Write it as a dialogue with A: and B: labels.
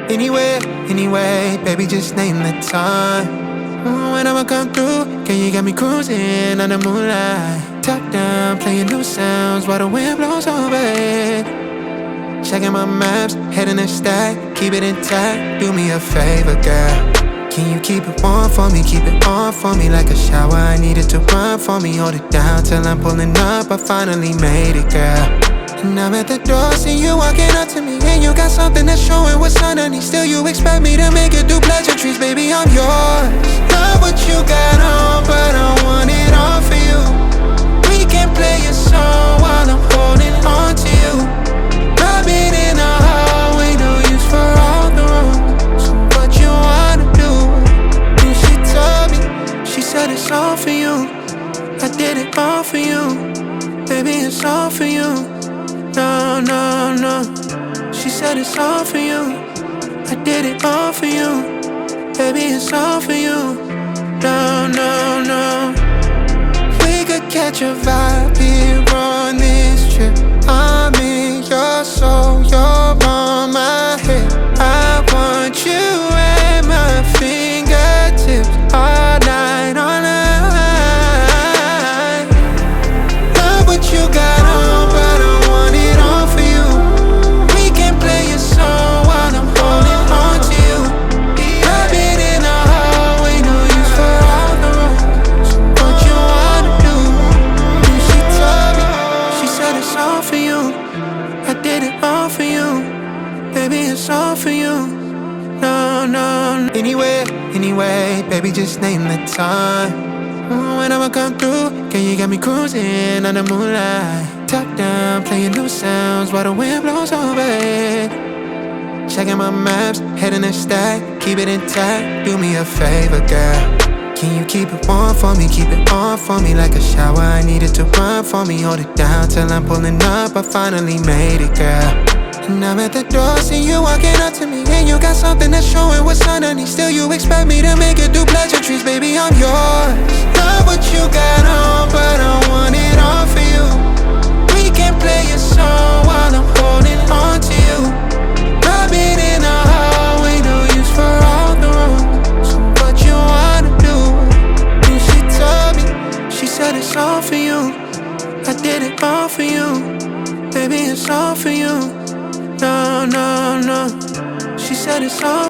A: Anywhere, anyway, baby, just name the time. When I'ma come through, girl, you got me cruising under moonlight. Top down, playing new sounds while the wind blows overhead. Checking my maps, heading the stack, keep it intact. Do me a favor, girl. Can you keep it warm for me, keep it on for me like a shower? I need it to run for me, hold it down till I'm pulling up. I finally made it, girl. And I'm at the door, see you walking up to me, and you got something that's showing what's underneath. Still you expect me to make it do pleasantries, baby, I'm yours. Love what you got on, but I want it all for you. We can play a song while I'm holding on to you. Rubbing in the hallway, no use for all the rooms. So what you wanna do? And she told me, she said it's all for you. I did it all for you, baby, it's all for you. No, no, no. She said it's all for you. I did it all for you, baby, it's all for you. No, no, no. We could catch a vibe here on this trip. I'm in your soul, you're on my head. I want you at my fingertips all night, all night. Love what you got on, but I want it all for you. We can play a song while I'm holding on to you. I've been in the hallway, no use for all the rooms. So what you wanna do? And she told me, she said it's all for you. I did it all for you, baby, it's all for you. No, no, no. Anywhere, anyway, baby, just name the time. When I'ma come through, girl, you got me cruising under moonlight. Top down, playing new sounds while the wind blows overhead. Checking my maps, heading the stack, keep it intact. Do me a favor, girl. Can you keep it warm for me, keep it on for me like a shower? I need it to run for me, hold it down till I'm pulling up. I finally made it, girl. And I'm at the door, see you walking up to me, and you got something that's showing what's underneath. Still you expect me to make it do pleasantries, baby, I'm yours. Love what you got on, but I want it all for you. We can play a song while I'm holding on to you. Rubbing in the hallway, no use for all the rooms. So what you wanna do? And she told me, she said it's all for you. I did it all for you, baby, it's all for you. No, no, no. She said it's all